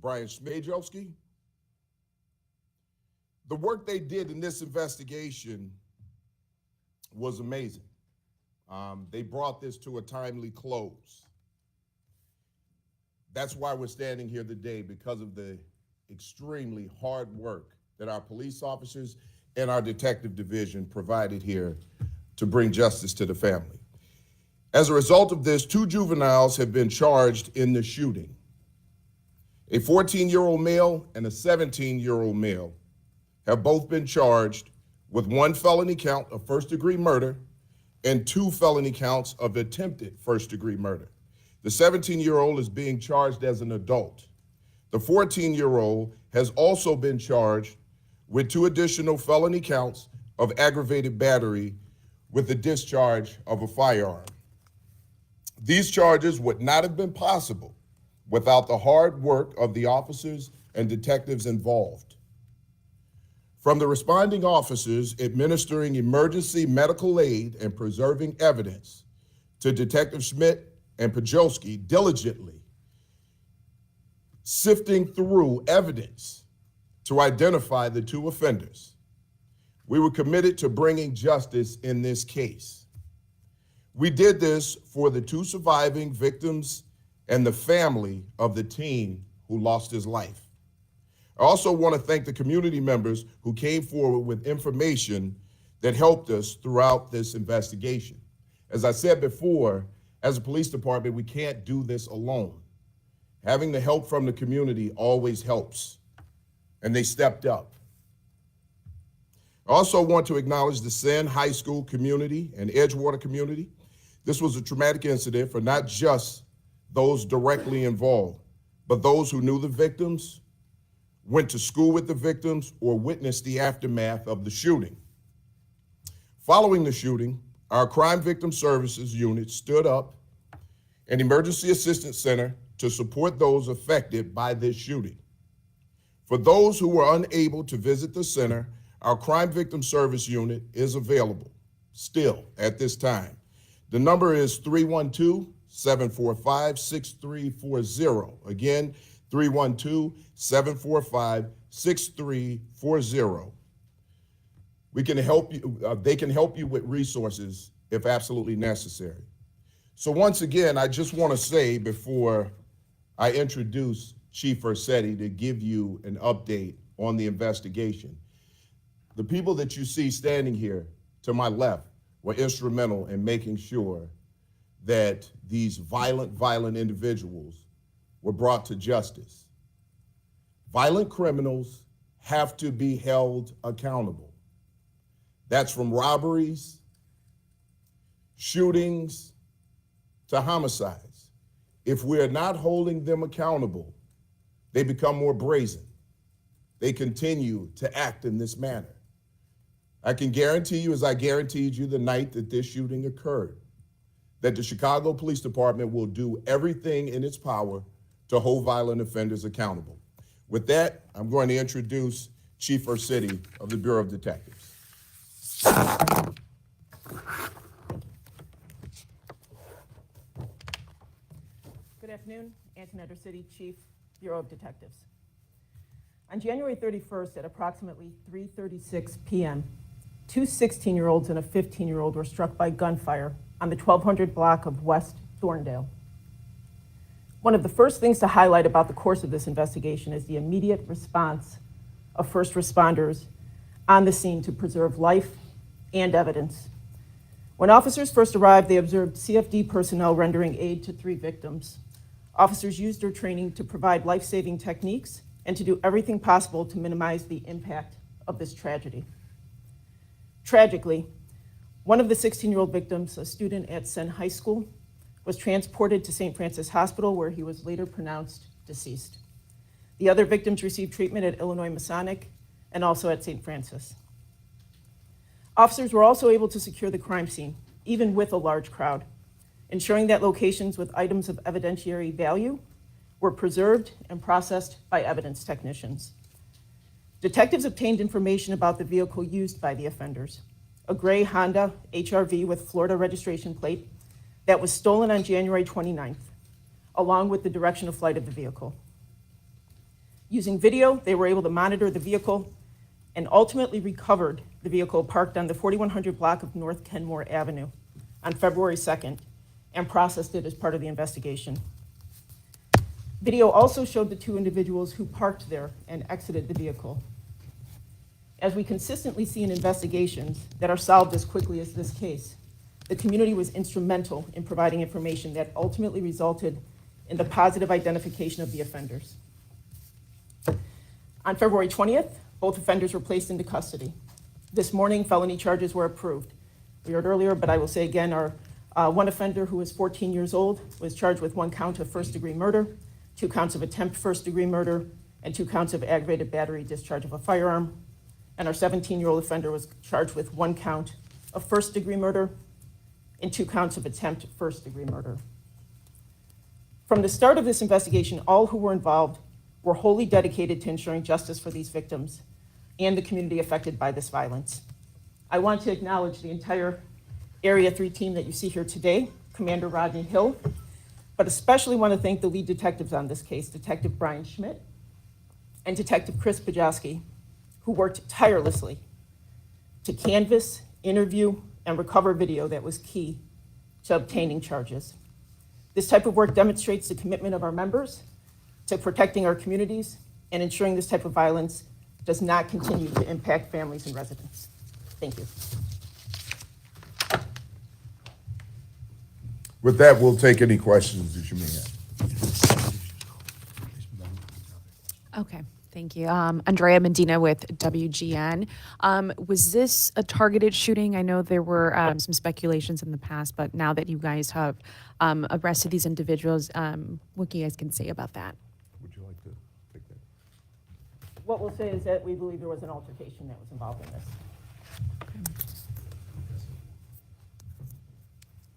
Brian Smajowski. The work they did in this investigation was amazing. They brought this to a timely close. That's why we're standing here today, because of the extremely hard work that our police officers and our detective division provided here to bring justice to the family. As a result of this, 2 juveniles have been charged in the shooting. A 14-year-old male and a 17-year-old male have both been charged with 1 felony count of first-degree murder and 2 felony counts of attempted first-degree murder. The 17-year-old is being charged as an adult. The 14-year-old has also been charged with 2 additional felony counts of aggravated battery with the discharge of a firearm. These charges would not have been possible without the hard work of the officers and detectives involved. From the responding officers administering emergency medical aid and preserving evidence to Detective Schmidt and Pajolski diligently sifting through evidence to identify the 2 offenders, we were committed to bringing justice in this case. We did this for the 2 surviving victims and the family of the teen who lost his life. I also want to thank the community members who came forward with information that helped us throughout this investigation. As I said before, as a police department, we can't do this alone. Having the help from the community always helps, and they stepped up. I also want to acknowledge the Senn High School community and Edgewater community. This was a traumatic incident for not just those directly involved, but those who knew the victims, went to school with the victims, or witnessed the aftermath of the shooting. Following the shooting, our Crime Victim Services unit stood up an emergency assistance center to support those affected by this shooting. For those who were unable to visit the center, our Crime Victim Service unit is available still at this time. The number is 312-745-6340. Again, 312-745-6340. We can help you, they can help you with resources if absolutely necessary. So once again, I just want to say before I introduce Chief Ursetti to give you an update on the investigation, the people that you see standing here to my left were instrumental in making sure that these violent individuals were brought to justice. Violent criminals have to be held accountable. That's from robberies, shootings, to homicides. If we're not holding them accountable, they become more brazen. They continue to act in this manner. I can guarantee you, as I guaranteed you the night that this shooting occurred, that the Chicago Police Department will do everything in its power to hold violent offenders accountable. With that, I'm going to introduce Chief Ursetti of the Bureau of Detectives. Good afternoon, Antoinette Ursetti, Chief, Bureau of Detectives. On January 31st at approximately 3:36 p.m., 2 16-year-olds and a 15-year-old were struck by gunfire on the 1200 block of West Thorndale. One of the first things to highlight about the course of this investigation is the immediate response of first responders on the scene to preserve life and evidence. When officers first arrived, they observed CFD personnel rendering aid to 3 victims. Officers used their training to provide life-saving techniques and to do everything possible to minimize the impact of this tragedy. Tragically, one of the 16-year-old victims, a student at Senn High School, was transported to St. Francis Hospital, where he was later pronounced deceased. The other victims received treatment at Illinois Masonic and also at St. Francis. Officers were also able to secure the crime scene, even with a large crowd, ensuring that locations with items of evidentiary value were preserved and processed by evidence technicians. Detectives obtained information about the vehicle used by the offenders, a gray Honda HR-V with Florida registration plate that was stolen on January 29th, along with the direction of flight of the vehicle. Using video, they were able to monitor the vehicle and ultimately recovered the vehicle parked on the 4100 block of North Kenmore Avenue on February 2nd and processed it as part of the investigation. Video also showed the two individuals who parked there and exited the vehicle. As we consistently see in investigations that are solved as quickly as this case, the community was instrumental in providing information that ultimately resulted in the positive identification of the offenders. On February 20th, both offenders were placed into custody. This morning, felony charges were approved. We heard earlier, but I will say again, our one offender who was 14 years old was charged with 1 count of first-degree murder, 2 counts of attempt first-degree murder, and 2 counts of aggravated battery discharge of a firearm. And our 17-year-old offender was charged with 1 count of first-degree murder and 2 counts of attempt first-degree murder. From the start of this investigation, all who were involved were wholly dedicated to ensuring justice for these victims and the community affected by this violence. I want to acknowledge the entire Area 3 team that you see here today, Commander Rodney Hill, but especially want to thank the lead detectives on this case, Detective Brian Schmidt and Detective Chris Pajowski, who worked tirelessly to canvass, interview, and recover video that was key to obtaining charges. This type of work demonstrates the commitment of our members to protecting our communities and ensuring this type of violence does not continue to impact families and residents. Thank you. With that, we'll take any questions that you may have. Okay, thank you. Andrea Medina with WGN. Was this a targeted shooting? I know there were some speculations in the past, but now that you guys have arrested these individuals, what you guys can say about that? Would you like to take that? What we'll say is that we believe there was an altercation that was involved in this.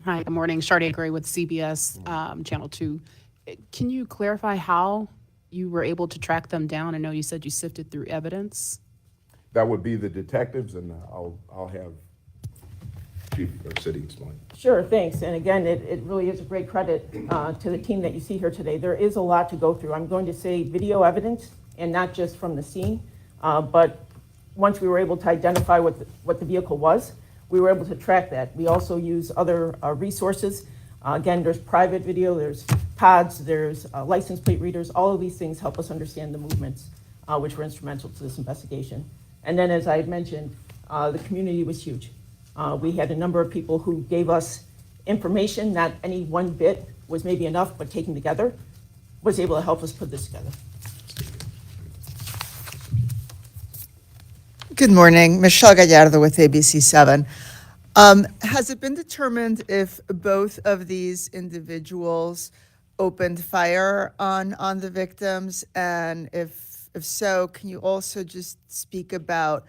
Hi, good morning. Sharday Gray with CBS Channel 2. Can you clarify how you were able to track them down? I know you said you sifted through evidence. That would be the detectives, and I'll have Chief or City explain. Sure, thanks. And again, it really is a great credit to the team that you see here today. There is a lot to go through. I'm going to say video evidence, and not just from the scene, but once we were able to identify what the vehicle was, we were able to track that. We also use other resources. Again, there's private video, there's pods, there's license plate readers. All of these things help us understand the movements, which were instrumental to this investigation. And then, as I had mentioned, the community was huge. We had a number of people who gave us information. Not any one bit was maybe enough, but taken together was able to help us put this together. Good morning. Michelle Gallardo with ABC7. Has it been determined if both of these individuals opened fire on the victims? And if so, can you also just speak about,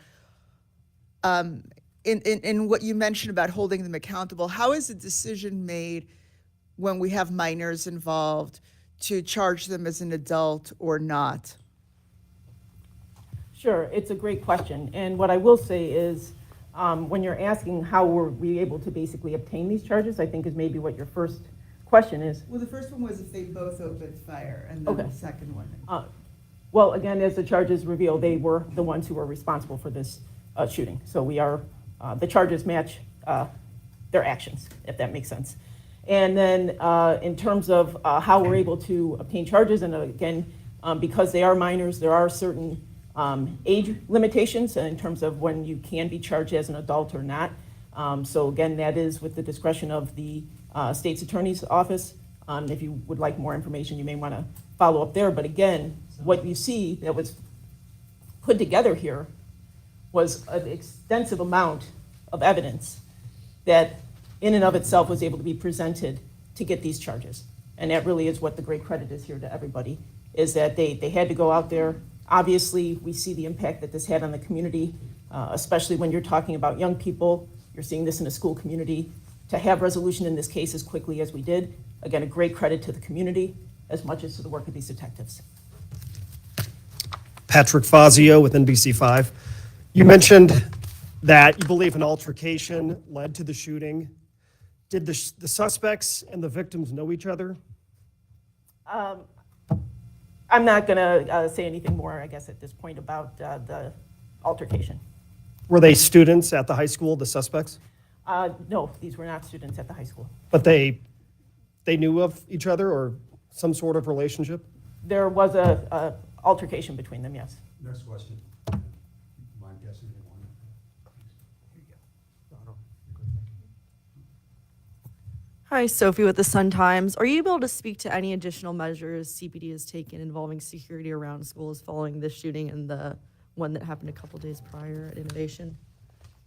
in what you mentioned about holding them accountable, how is a decision made when we have minors involved to charge them as an adult or not? Sure, it's a great question. And what I will say is, when you're asking how were we able to basically obtain these charges, I think is maybe what your first question is. Well, the first one was if they both opened fire, and then Okay. the second one. Well, again, as the charges reveal, they were the ones who were responsible for this shooting. So we are, the charges match their actions, if that makes sense. And then in terms of how we're able to obtain charges, and again, because they are minors, there are certain age limitations in terms of when you can be charged as an adult or not. So again, that is with the discretion of the state's attorney's office. If you would like more information, you may want to follow up there. But again, what you see that was put together here was an extensive amount of evidence that in and of itself was able to be presented to get these charges. And that really is what the great credit is here to everybody, is that they had to go out there. Obviously, we see the impact that this had on the community, especially when you're talking about young people. You're seeing this in a school community. To have resolution in this case as quickly as we did, again, a great credit to the community as much as to the work of these detectives. Patrick Fazio with NBC5. You mentioned that you believe an altercation led to the shooting. Did the suspects and the victims know each other? I I'm not going to say anything more, I guess, at this point about the altercation. Were they students at the high school, the suspects? No, these were not students at the high school. But they knew of each other or some sort of relationship? There was a altercation between them, yes. Next question. Mind guessing anyone? Hi, Sophie with the Sun Times. Are you able to speak to any additional measures CPD has taken involving security around schools following this shooting and the one that happened a couple days prior at Innovation?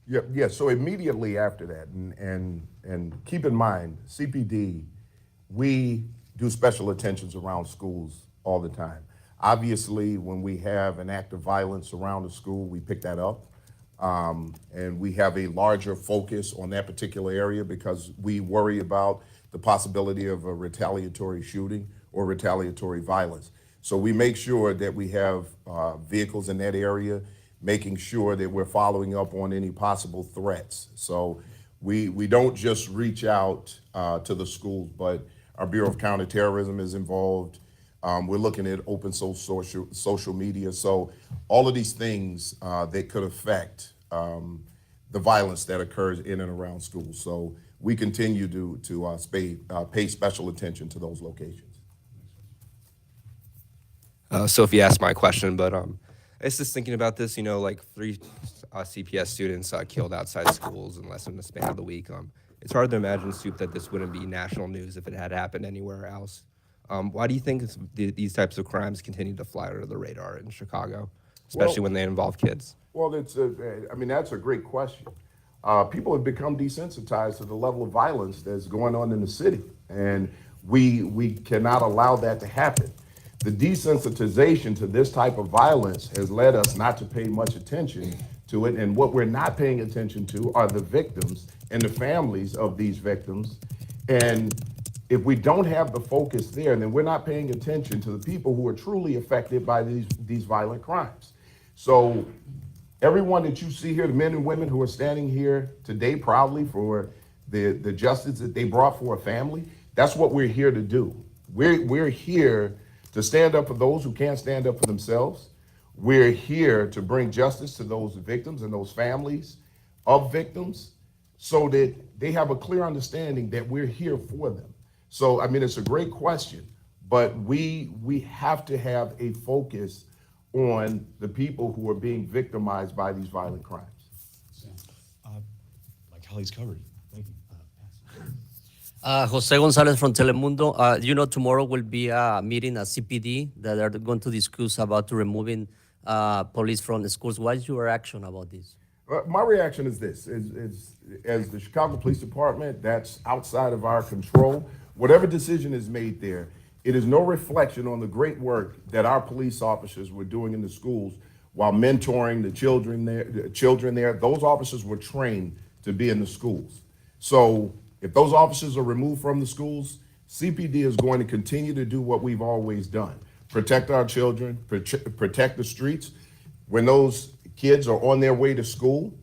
Yeah, so immediately after that, and keep in mind, CPD, we do special attentions around schools all the time. Obviously, when we have an act of violence around a school, we pick that up. And we have a larger focus on that particular area because we worry about the possibility of a retaliatory shooting or retaliatory violence. So we make sure that we have vehicles in that area, making sure that we're following up on any possible threats. So we don't just reach out to the schools, but our Bureau of Counterterrorism is involved. We're looking at open social media. So all of these things that could affect the violence that occurs in and around schools. So we continue to pay special attention to those locations. Sophie asked my question, but I was just thinking about this, like 3 CPS students killed outside schools in less than the span of the week. It's hard to imagine, Soup, that this wouldn't be national news if it had happened anywhere else. Why do you think these types of crimes continue to fly under the radar in Chicago, especially when they involve kids? Well, that's a great question. People have become desensitized to the level of violence that's going on in the city, and we cannot allow that to happen. The desensitization to this type of violence has led us not to pay much attention to it, and what we're not paying attention to are the victims and the families of these victims. And if we don't have the focus there, then we're not paying attention to the people who are truly affected by these violent crimes. So everyone that you see here, the men and women who are standing here today proudly for the justice that they brought for a family, that's what we're here to do. We're here to stand up for those who can't stand up for themselves. We're here to bring justice to those victims and those families of victims so that they have a clear understanding that we're here for them. So, it's a great question, but we have to have a focus on the people who are being victimized by these violent crimes. My colleagues covered. Thank you. Jose Gonzalez from Telemundo. Tomorrow will be a meeting at CPD that are going to discuss about removing police from the schools. What is your reaction about this? My reaction is this, as the Chicago Police Department, that's outside of our control. Whatever decision is made there, it is no reflection on the great work that our police officers were doing in the schools while mentoring the children there. Those officers were trained to be in the schools. So if those officers are removed from the schools, CPD is going to continue to do what we've always done. Protect our children, protect the streets. When those kids are on their way to school,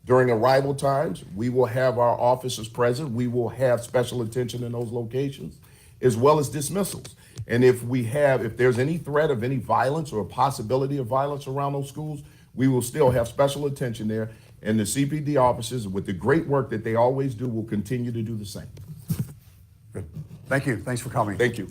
during arrival times, we will have our officers present. We will have special attention in those locations, as well as dismissals. And if there's any threat of any violence or a possibility of violence around those schools, we will still have special attention there. And the CPD officers, with the great work that they always do, will continue to do the same. Good. Thank you. Thanks for coming. Thank you.